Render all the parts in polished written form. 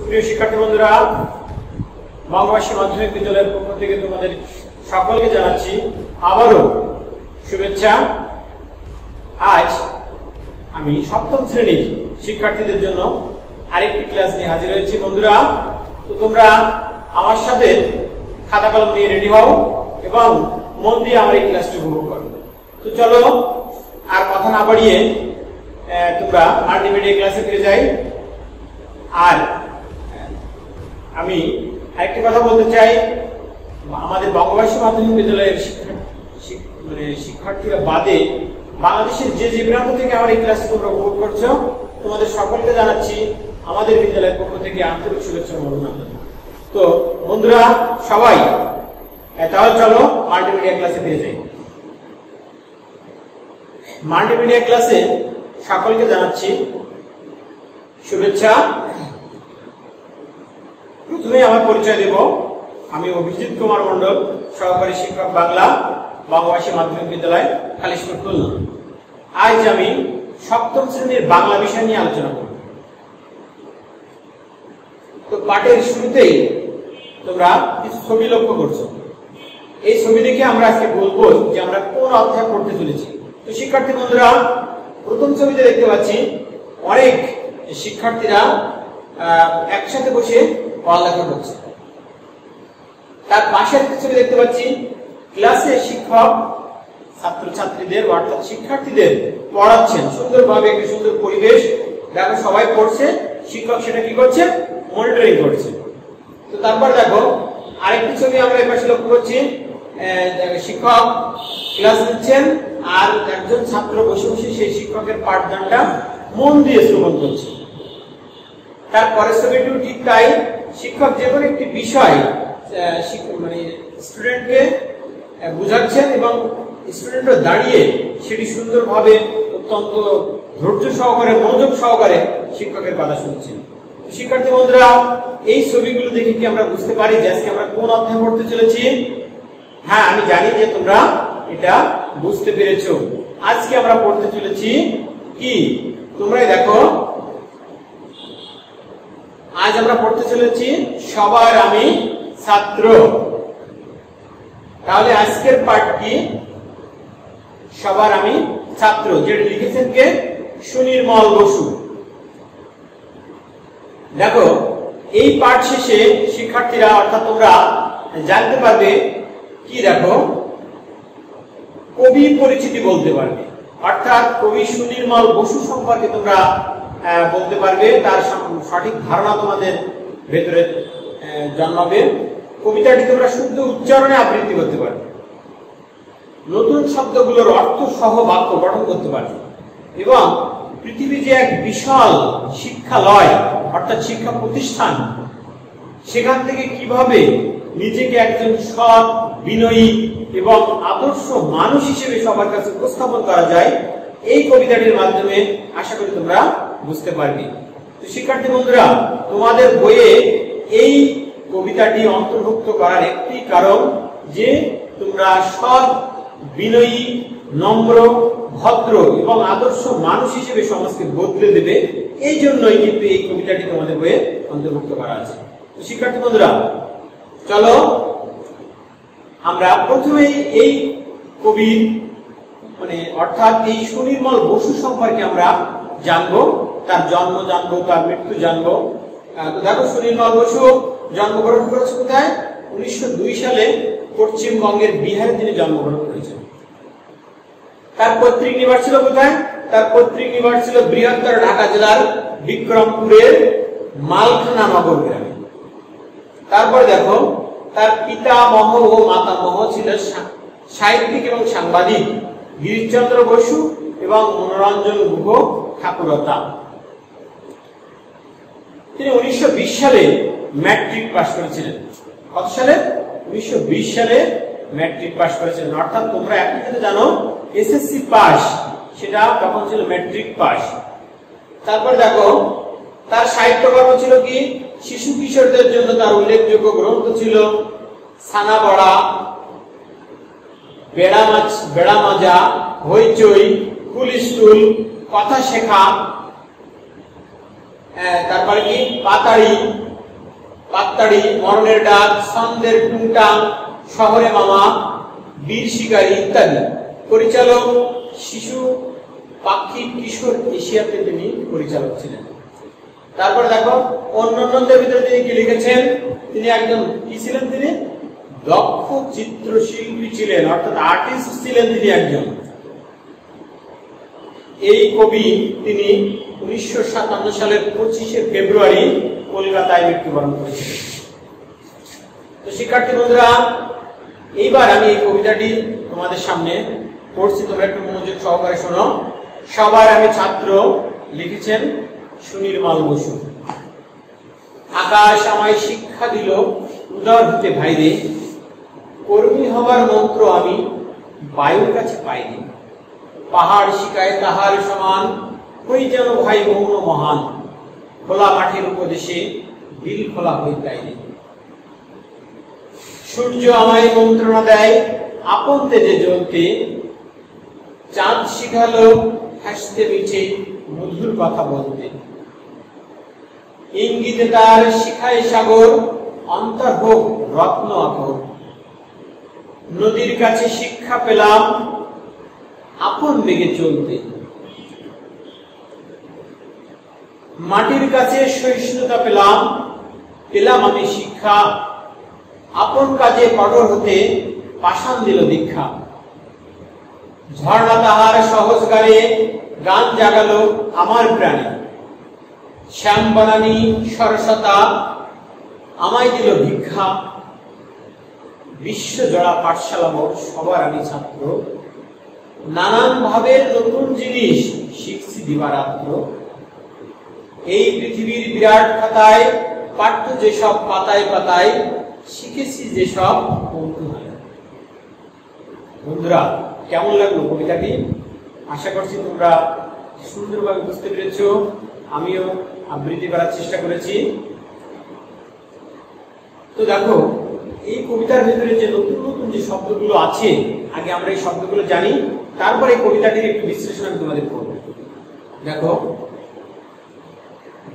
প্রিয় শিক্ষার্থী বন্ধুরা, বঙ্গবাসী মাধ্যমিক বিদ্যালয়ের পক্ষ থেকে তোমাদের সকলকে জানাচ্ছি আবারও শুভেচ্ছা। আজ আমি সপ্তম শ্রেণীর শিক্ষার্থীদের জন্য আরেকটি ক্লাস নিয়ে হাজির হয়েছি। বন্ধুরা, তো তোমরা আমার সাথে খাতা কলম নিয়ে রেডি হও এবং মন দিয়ে আমার এই ক্লাসটি উপভোগ করো। তো চলো আর কথা না বাড়িয়ে তোমরা মাল্টিমিডিয়া ক্লাসে ফিরে যাই। আর আমি আরেকটি কথা বলতে চাই, আমাদের বঙ্গবাসী মাধ্যমিক বিদ্যালয়ের শিক্ষার্থীরা বাদে বাংলাদেশের যে যে প্রান্ত থেকে আমার এই ক্লাসে তোমরা উপভোগ করছো, তোমাদের সকলকে জানাচ্ছি আমাদের বিদ্যালয়ের পক্ষ থেকে আন্তরিক শুভেচ্ছা ও অভিনন্দন। তো বন্ধুরা সবাই তাহলে চলো মাল্টিমিডিয়া ক্লাসে ফিরে যাই। মাল্টিমিডিয়া ক্লাসে সকলকে জানাচ্ছি শুভেচ্ছা। প্রথমে আমার পরিচয় দেব। আমি অভিজিৎ কুমার মন্ডল, সহকারী শিক্ষক বাংলা, বঙ্গবাসী মাধ্যমিক বিদ্যালয়, খালিশপুর, খুলনা। আজ আমি সপ্তম শ্রেণীর বাংলা বিষয় নিয়ে আলোচনা করব। তো পাঠের শুরুতেই তোমরা কিছু ছবি লক্ষ্য করছো। এই ছবি দেখে আমরা আজকে বলবো যে আমরা কোন অধ্যায় পড়তে চলেছি। তো শিক্ষার্থী বন্ধুরা, প্রথম ছবিতে দেখতে পাচ্ছি অনেক শিক্ষার্থীরা একসাথে বসে পড়ালেখা করছে। তার পাশে একটা ছবি দেখতে পাচ্ছি, ক্লাসে শিক্ষক ছাত্রছাত্রীদের অর্থাৎ শিক্ষার্থীদের পড়াচ্ছেন সুন্দরভাবে, একটা সুন্দর পরিবেশ। দেখো সবাই পড়ছে, শিক্ষক সেটা কি করছে, মনিটরিং করছে। তো তারপর দেখো আরেকটি ছবি আমরা এই পাশে লক্ষ্য করছি, শিক্ষক ক্লাস নিচ্ছেন আর একজন ছাত্র বসে বসে সেই শিক্ষকের পাঠদানটা মন দিয়ে শ্রবণ করছে। তারপরে ছবিটিও ঠিক তাই, শিক্ষক যে কোনো একটি বিষয় স্টুডেন্টকে বুঝাচ্ছেন এবং স্টুডেন্টরা দাঁড়িয়ে সেটি সুন্দরভাবে অত্যন্ত ধৈর্য সহকারে, মনোযোগ সহকারে শিক্ষকের কথা শুনছেন। শিক্ষার্থী বন্ধুরা, এই ছবিগুলো দেখে কি আমরা বুঝতে পারি যে আজকে আমরা কোন অধ্যায় পড়তে চলেছি? হ্যাঁ, আমি জানি যে তোমরা এটা বুঝতে পেরেছো। আজকে আমরা পড়তে চলেছি কি, তোমরাই দেখো, আজ আমরা পড়তে চলেছি সবার আমি ছাত্র। তাহলে আজকের পাঠ কি? সবার আমি ছাত্র, যেটা লিখেছেন কে? সুনির্মল বসু। দেখো এই পাঠ শেষে শিক্ষার্থীরা অর্থাৎ তোমরা জানতে পারবে কি, দেখো কবি পরিচিতি বলতে পারবে, অর্থাৎ কবি সুনির্মল বসু সম্পর্কে তোমরা বলতে পারবে, তার সঠিক ধারণা তোমাদের ভেতরে জন্মাবে। কবিতাটি তোমরা শুদ্ধ উচ্চারণে আবৃত্তি করতে পারবে, নতুন শব্দগুলোর অর্থ সহ বাক্য গঠন করতে পারবে এবং পৃথিবী যে এক বিশাল শিক্ষালয় অর্থাৎ শিক্ষা প্রতিষ্ঠান, সেখান থেকে কিভাবে নিজেকে একজন সৎ, বিনয়ী এবং আদর্শ মানুষ হিসেবে সবার কাছে উপস্থাপন করা যায়, এই কবিতাটির মাধ্যমে আশা করি তোমরা বুঝতে পারবে। তো শিক্ষার্থী বন্ধুরা, তোমাদের বইয়ে এই কবিতাটি অন্তর্ভুক্ত করার একটি কারণ যে তোমরা সৎ, বিনয়ী, নম্র, ভদ্র এবং আদর্শ মানুষ হিসেবে সমাজকে বদলে দেবে। এই জন্যই কিন্তু এই কবিতাটি তোমাদের বইয়ে অন্তর্ভুক্ত করা আছে। তো শিক্ষার্থী বন্ধুরা, চলো আমরা প্রথমেই এই কবির অর্থাৎ এই সুনির্মল বসু সম্পর্কে আমরা জানবো, তার জন্ম জানবো, তার মৃত্যু জানবো। তো দেখো, সুনির্মল বসু জন্মগ্রহণ করেছে কোথায়? 1902 সালে পশ্চিমবঙ্গের বিহারে তিনি জন্মগ্রহণ করেছেন। তার পৈতৃক নিবাস ছিল কোথায়? তার পৈতৃক নিবাস ছিল বৃহত্তর ঢাকা জেলার বিক্রমপুরের মালখানা নগর গ্রামে। তারপর দেখো, তার পিতামহ ও মাতামহ ছিলেন সাহিত্যিক এবং সাংবাদিক গিরিশচন্দ্র বসু এবং মনোরঞ্জন গুহ ঠাকুরতা। তিনি 1920 সালে ম্যাট্রিক পাশ করেছিলেন। কত সালে? 1920 সালে ম্যাট্রিক পাশ করেছিলেন। অর্থাৎ তোমরা এখন যেটা জানো এসএসসি পাস, সেটা তখন ছিল ম্যাট্রিক পাস। তারপর দেখো, তার সাহিত্যকর্ম ছিল কি? শিশু কিশোরদের জন্য তার উল্লেখযোগ্য গ্রন্থ ছিল ছানাবড়া, বেড়া মাজা, হইচই, হুলস্থুল, কথা শেখা, তারপরে কি পাতাড়ি, পাত্তাড়ি, মরণের ডাক, ছন্দের টুংটাং, শহরে মামা, বীর শিকারী ইত্যাদি। পরিচালক শিশু পাখি কিশোর এশিয়াতে তিনি পরিচালক ছিলেন। তারপরে দেখো অন্যান্যদের ভিতরে তিনি কি লিখেছেন, তিনি একজন কি ছিলেন, তিনি দক্ষ চিত্রশিল্পী ছিলেন, অর্থাৎ আর্টিস্ট ছিলেন তিনি একজন। এই কবি তিনি 1957 সালের 25শে ফেব্রুয়ারি কলকাতায় মৃত্যুবরণ করেছিলেন। তো শিক্ষার্থী বন্ধুরা, এইবার আমি এই কবিতাটি তোমাদের সামনে পড়ছি, তোমরা একটু মনোযোগ সহকারে শোনো। সবার আমি ছাত্র, লিখেছেন সুনির্মল বসু। আকাশ আমায় শিক্ষা দিল উদার হতে ভাইরে, কর্মী হবার মন্ত্র আমি বায়ুর কাছে পাইনি। পাহাড় শিখায় তাহার সমান, হই যেন ভাই মৌন মহান। খোলা মাঠের উপদেশে দিল খোলা হইতাইনি। সূর্য আমায় মন্ত্রণা দেয় আপন তেজে জ্বলতে, চাঁদ শিখালো হাসতে মিঠে মধুর কথা বলতে। ইঙ্গিতে তার শিখায় সাগর, অন্তর হোক রত্ন আকর। নদীর কাছে শিক্ষা পেলাম আপন বেগে চলতে। মাটির কাছে সহিষ্ণুতা পেলাম, পেলাম আমি শিক্ষা। আপন কাজে কঠোর হতে পাষাণ দিল দীক্ষা। ঝর্ণা তাহার সহজ গানে গান জাগালো আমার প্রাণে। শ্যাম বনানী সরসতা আমায় দিল ভিক্ষা। বিশ্ব জোড়া পাঠশালা মোট সবার আমি ছাত্র। নানান ভাবের নতুন জিনিস শিখছি দিবারাত্র। এই পৃথিবীর বিরাট খাতায় পাঠ্য যেসব পাতায় পাতায়, শিখেছি যেসব কৌতূহলে। বন্ধুরা, কেমন লাগলো কবিতাটি? আশা করছি তোমরা সুন্দরভাবে বুঝতে পেরেছ। আমিও আবৃত্তি করার চেষ্টা করেছি। তো দেখো, এই কবিতার ভিতরে যে নতুন নতুন যে শব্দগুলো আছে, আগে আমরা এই শব্দগুলো জানি, তারপরে এই কবিতাটির একটু বিশ্লেষণ আমি তোমাদের করব। দেখো,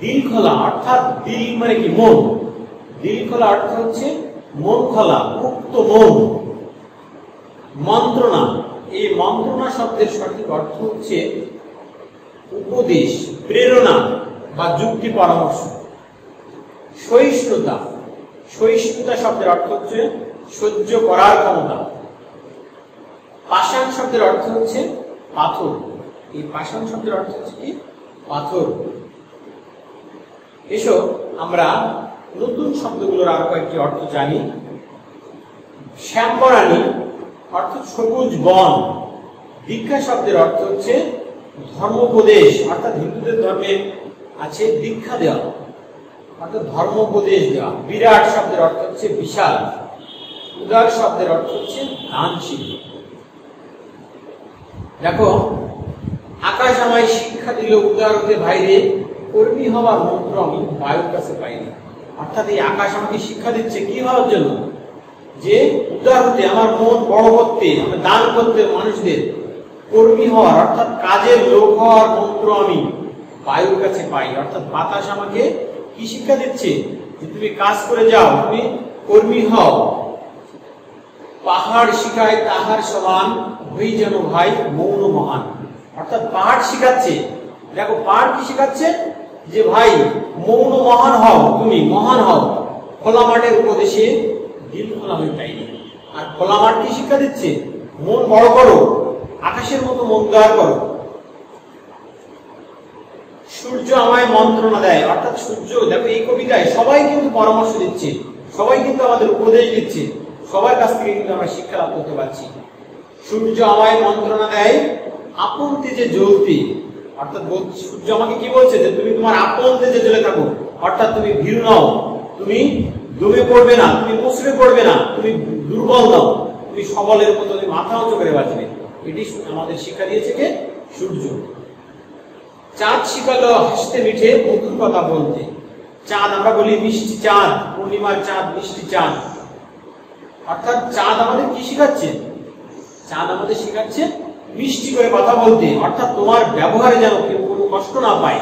দিল খোলা, অর্থাৎ দিল মানে কি? মন। দিল খোলা অর্থ হচ্ছে মন খোলা, মুক্ত মন। মন্ত্রণা, এই মন্ত্রণা শব্দের সঠিক অর্থ হচ্ছে উপদেশ, প্রেরণা বা যুক্তি পরামর্শ। সহিষ্ণুতা, সহিষ্ণুতা শব্দের অর্থ হচ্ছে সহ্য করার ক্ষমতা। পাষাণ শব্দের অর্থ হচ্ছে পাথর। এই পাষাণ শব্দের অর্থ হচ্ছে কি? পাথর। এসো আমরা নতুন শব্দগুলোর আরো কয়েকটি অর্থ জানি। শ্যামবরানী অর্থাৎ সবুজ বন। দীক্ষা শব্দের অর্থ হচ্ছে ধর্মোপদেশ, অর্থাৎ হিন্দুদের ধর্মে আছে দীক্ষা দেওয়া, অর্থাৎ ধর্মোপদেশ দেওয়া। বিরাট শব্দের অর্থ হচ্ছে বিশাল। উদার শব্দের অর্থ হচ্ছে দানশীল। দেখো, আকাশ আমায় শিক্ষা দিল উদার হতে ভাইরে, কর্মী হওয়ার মন্ত্র আমি বায়ুর কাছে পাইনি। অর্থাৎ এই আকাশ আমাকে শিক্ষা দিচ্ছে কি হওয়ার জন্য? যে উদার হতে, আমার মন বড় করতে, আমার দান করতে মানুষদের। কর্মী হওয়ার অর্থাৎ কাজের লোক হওয়ার মন্ত্র আমি বায়ুর কাছে পাই। অর্থাৎ বাতাস আমাকে কি শিক্ষা দিচ্ছে? যে তুমি কাজ করে যাও, তুমি কর্মী হও। পাহাড় শিখায় তাহার সমান, হই যেন ভাই মৌন মহান। অর্থাৎ পাহাড় শিখাচ্ছে। দেখো, পাহাড় কি শিখাচ্ছে? যে ভাই মৌন মহান হও, তুমি মহান হও। খোলা মাঠের উপদেশে দিল খোলা হইতাইনি। আর খোলা মাঠ কি শিক্ষা দিচ্ছে? মন বড় করো, আকাশের মতো মন উদার করো। সূর্য আমায় মন্ত্রণা দেয়, অর্থাৎ সূর্য। দেখো, এই কবিতায় সবাই কিন্তু পরামর্শ দিচ্ছে, সবাই কিন্তু আমাদের উপদেশ দিচ্ছে, সবার কাছ থেকে কিন্তু আমরা শিক্ষা লাভ করতে পারছি। সূর্য আমায় মন্ত্রণা দেয় আপন তেজে জ্বলতে। অর্থাৎ সূর্য আমাকে কি বলছে? যে তুমি তোমার আপন তেজে জ্বলে থাকো। অর্থাৎ তুমি ভীরু নাও, তুমি ডুবে পড়বে না, তুমি মুসড়ে পড়বে না, তুমি দুর্বল নাও, তুমি সবলের মতো তুমি মাথা উঁচু করে বাঁচবে। এটি আমাদের শিক্ষা দিয়েছে কে? সূর্য। চাঁদ শিখালো হাসতে মিঠে মধুর কথা বলতে। চাঁদ আমরা বলি মিষ্টি চাঁদ, পূর্ণিমার চাঁদ, মিষ্টি চাঁদ। অর্থাৎ চাঁদ আমাদের কি শিখাচ্ছে? চাঁদ আমাদের শিখাচ্ছে মিষ্টি করে কথা বলতে। অর্থাৎ তোমার ব্যবহারে যেন কেউ কোনো কষ্ট না পায়,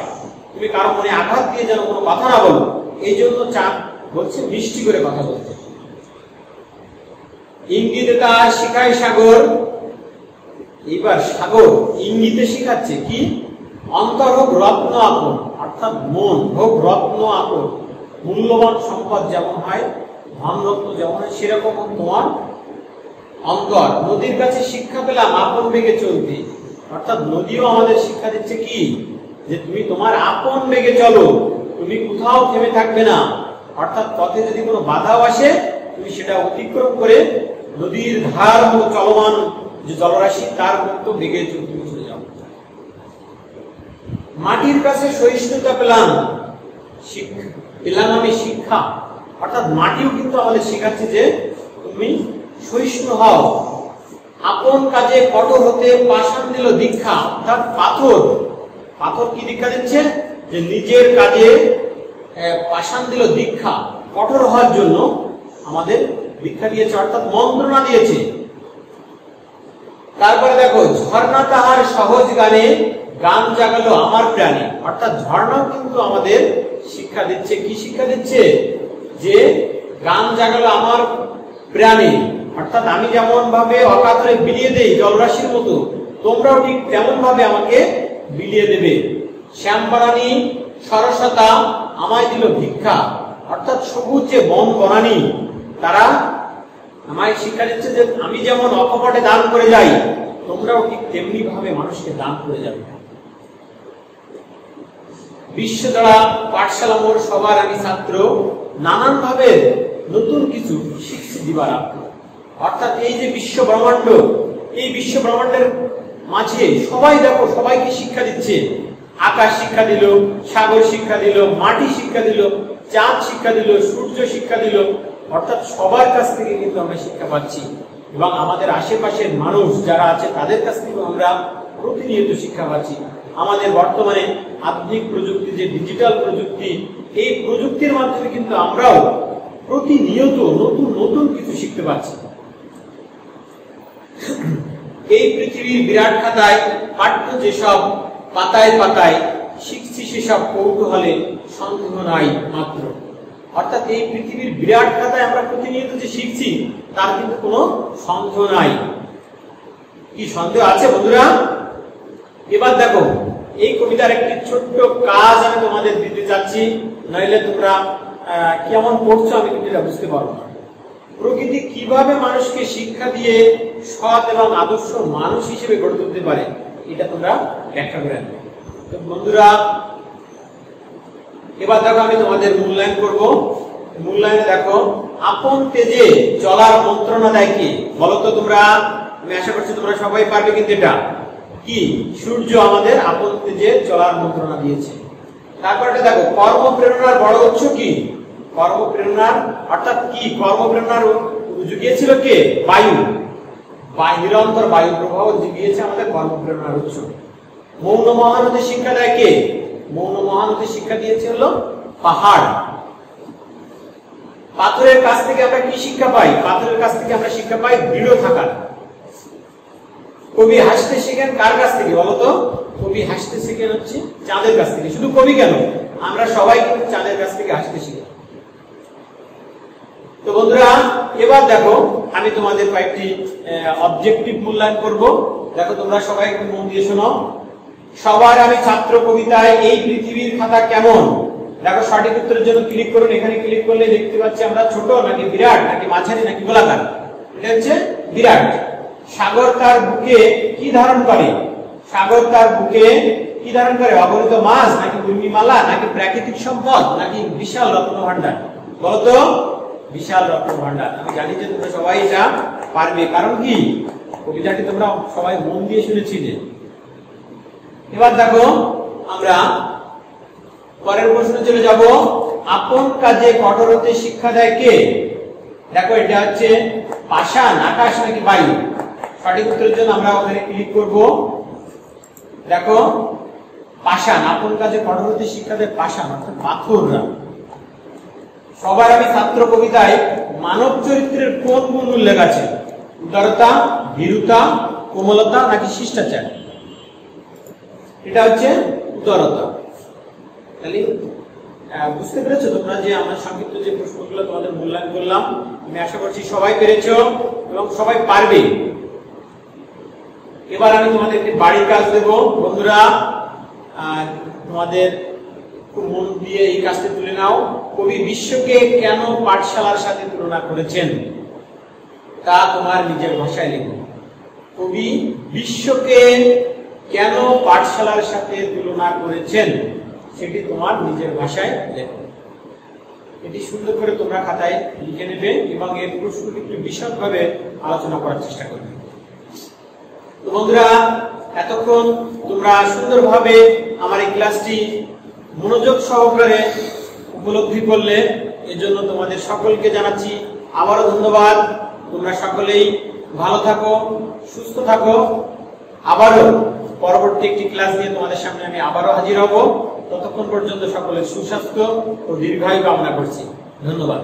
তুমি কারো মনে আঘাত দিয়ে যেন কোনো কথা না বলো, এই জন্য চাঁদ বলছে মিষ্টি করে কথা বলতে। ইঙ্গিতে তার শিখায় সাগর, এবার সাগর ইঙ্গিতে শিখাচ্ছে কি, অন্তর হোক রত্ন আপন, অর্থাৎ মন হোক রত্ন আপন। মূল্যবান সম্পদ যেমন হয়, ধন রত্ন যেমন হয়, সেরকম তোমার অন্তর। নদীর কাছে শিক্ষা পেলাম আপন বেগে চলতে, অর্থাৎ নদীও আমাদের শিক্ষা দিচ্ছে কি, যে তুমি তোমার আপন বেগে চলো, তুমি কোথাও থেমে থাকবে না। অর্থাৎ পথে যদি কোনো বাধাও আসে, তুমি সেটা অতিক্রম করে নদীর ধার মতো চলমান যে জলরাশি তার মতো বেগে তুমি চলে যাও। মাটির কাছে সহিষ্ণুতা পেলাম, পেলাম আমি শিক্ষা, অর্থাৎ মাটিও কিন্তু আমাদের শেখাচ্ছে যে তুমি সহিষ্ণু হও। আপন কাজে কঠোর হতে পাষাণ দিল দীক্ষা, অর্থাৎ পাথর কি দীক্ষা দিচ্ছে, যে নিজের কাজে পাষাণ দিল দীক্ষা, কঠোর হওয়ার জন্য আমাদের দীক্ষা দিয়েছে, অর্থাৎ মন্ত্রণা দিয়েছে। তারপরে দেখো, ঝর্ণা তাহার সহজ গানে গান জাগালো আমার প্রাণে, অর্থাৎ ঝর্ণাও কিন্তু আমাদের শিক্ষা দিচ্ছে। কি শিক্ষা দিচ্ছে, যে গান জাগালো আমার প্রাণে, অর্থাৎ আমি যেমন ভাবে অকাতরে বিলিয়ে দেই জলরাশির মতো, তোমরাও ঠিক তেমন ভাবে আমাকে বিলিয়ে দেবে। শ্যামবারানী সরসতা আমায় দিল ভিক্ষা, অর্থাৎ সবুজ যে বন বনানী তারা আমায় শিক্ষা দিচ্ছে যে আমি যেমন অকপটে দান করে যাই, তোমরাও ঠিক তেমনি ভাবে মানুষকে দান করে যাবে। বিশ্বজোড়া পাঠশালা মোর সবার আমি ছাত্র, নানান ভাবে নতুন কিছু শিখছি দিবার আগ্রহ। অর্থাৎ এই যে বিশ্ব ব্রহ্মাণ্ড, এই বিশ্ব ব্রহ্মাণ্ডের মাঝে সবাই দেখো, সবাইকে শিক্ষা দিচ্ছে। আকাশ শিক্ষা দিল, সাগর শিক্ষা দিল, মাটি শিক্ষা দিল, চাঁদ শিক্ষা দিল, সূর্য শিক্ষা দিল, অর্থাৎ সবার কাছ থেকে কিন্তু আমরা শিক্ষা পাচ্ছি। এবং আমাদের আশেপাশের মানুষ যারা আছে তাদের কাছ থেকে আমরা প্রতিনিয়ত শিক্ষা পাচ্ছি। আমাদের বর্তমানে আধুনিক প্রযুক্তি, যে ডিজিটাল প্রযুক্তি, এই প্রযুক্তির মাধ্যমে কিন্তু আমরাও প্রতিনিয়ত নতুন নতুন কিছু শিখতে পাচ্ছি। এই পৃথিবীর বিরাট খাতায় পাঠ্য যেসব পাতায় পাতায় শিখছি সেসব কৌতূহলে সন্দেহ নাই মাত্র, অর্থাৎ এই পৃথিবীর বিরাট খাতায় আমরা প্রতিনিয়ত যে শিখছি তার কিন্তু কোনো সন্দেহ নাই। কি সন্দেহ আছে বন্ধুরা? এবার দেখো, এই কবিতার একটি ছোট্ট কাজ আমি তোমাদের দিতে চাচ্ছি, নইলে তোমরা কেমন পড়ছো আমি কিন্তু এটা বুঝতে পারবো না। প্রকৃতি কিভাবে মানুষকে শিক্ষা দিয়ে সৎ এবং আদর্শ মানুষ হিসেবে গড়ে তুলতে পারে, এটা তোমরা ব্যাখ্যা করে আনবে। তো বন্ধুরা, এবার দেখো আমি তোমাদের মূল্যায়ন করব। মূল্যায়নে দেখো, আপন তেজে চলার মন্ত্রণা দেয় কি বলো তো তোমরা? আমি আশা করছি তোমরা সবাই পারবে, কিন্তু এটা কি? সূর্য আমাদের আপন তেজে চলার মন্ত্রণা দিয়েছে। তারপর এটা দেখো, কর্মপ্রেরণার বড় উৎস কি? কর্মপ্রেরণার অর্থাৎ কি? কর্মপ্রেরণার জুগিয়েছিল কে? বায়ু। নিরন্তর বায়ু প্রবাহ জুগিয়েছে আমাদের কর্মপ্রেরণার উৎস। মৌন মহানদী শিক্ষা দেয় কে? মৌন মহানদী শিক্ষা দিয়েছে হলো পাহাড়। পাথরের কাছ থেকে আমরা কি শিক্ষা পাই? পাথরের কাছ থেকে আমরা শিক্ষা পাই দৃঢ় থাকার। কবি হাসতে শেখেন কার কাছ থেকে বলতো? কবি হাসতে শেখেন হচ্ছে চাঁদের কাছ থেকে। শুধু কবি কেন, আমরা সবাই কিন্তু চাঁদের কাছ থেকে হাসতে শিখি। তো বন্ধুরা, এবার দেখো আমি তোমাদের কয়েকটি অবজেক্টিভ মূল্যায়ন করব। দেখো তোমরা সবাই একটু মন দিয়ে শোনো। সবার আমি ছাত্র কবিতায় এই পৃথিবীর খাতা কেমন? দেখো সঠিক উত্তরের জন্য ক্লিক করুন। এখানে ক্লিক করলে দেখতে পাচ্ছি আমরা ছোট নাকি বিরাট নাকি মাঝারি নাকি গোলাকার। এটা হচ্ছে বিরাট। সাগর তার বুকে কি ধারণ করে? সাগর তার বুকে কি ধারণ করে? অগণিত মাছ নাকি ঘূর্ণিমালা নাকি প্রাকৃতিক সম্পদ নাকি বিশাল রত্ন ভান্ডার? বলতো বিশাল রত্ন ভান্ডার। আমি জানি যে তোমরা সবাই এটা পারবে, কারণ কি কবিতাটি তোমরা সবাই মন দিয়ে শুনেছিলে। এবার দেখো আমরা পরের প্রশ্নে চলে যাব। আপন কাজে কঠোর হতে শিক্ষা দেয় কে? দেখো এটা হচ্ছে পাষাণ, আকাশ নাকি বায়ু? সঠিক উত্তরের জন্য আমরা ওখানে ক্লিক করব। দেখো পাষাণ, আপন কাজে কঠোর হতে শিক্ষা দেয় পাষাণ অর্থাৎ পাথররা। সবার আমি ছাত্র কবিতায় মানব চরিত্রের কোন গুণ উল্লেখ আছে? উদারতা, ভীরুতা, কোমলতা নাকি শিষ্টাচার? এটা হচ্ছে উদারতা। তাহলে বুঝতে পেরেছো তোমরা যে আমার সংক্ষিপ্ত যে প্রশ্নগুলো তোমাদের মূল্যায়ন করলাম? আমি আশা করছি সবাই পেরেছো এবং সবাই পারবে। এবার আমি তোমাদেরকে বাড়ির কাজ দেব। বন্ধুরা, তোমাদের খুব মন দিয়ে এই কাজটি তুলে নাও। কবি বিশ্বকে কেন পাঠশালার সাথে তুলনা করেছেন তা তোমার নিজের ভাষায় লেখো। কবি বিশ্বকে কেন পাঠশালার সাথে তুলনা করেছেন সেটি তোমার নিজের ভাষায় লেখো। এটি সুন্দর করে তোমরা খাতায় লিখে নেবে এবং এর প্রশ্নটি একটু বিশদভাবে আলোচনা করার চেষ্টা করবে। তো বন্ধুরা, এতক্ষণ তোমরা সুন্দরভাবে আমার এই ক্লাসটি মনোযোগ সহকারে উপলব্ধি করলে, এর জন্য তোমাদের সকলকে জানাচ্ছি আবারও ধন্যবাদ। তোমরা সকলেই ভালো থাকো, সুস্থ থাকো। আবারও পরবর্তী একটি ক্লাস নিয়ে তোমাদের সামনে আমি আবারও হাজির হব। ততক্ষণ পর্যন্ত সকলের সুস্বাস্থ্য ও দীর্ঘায়ু কামনা করছি। ধন্যবাদ।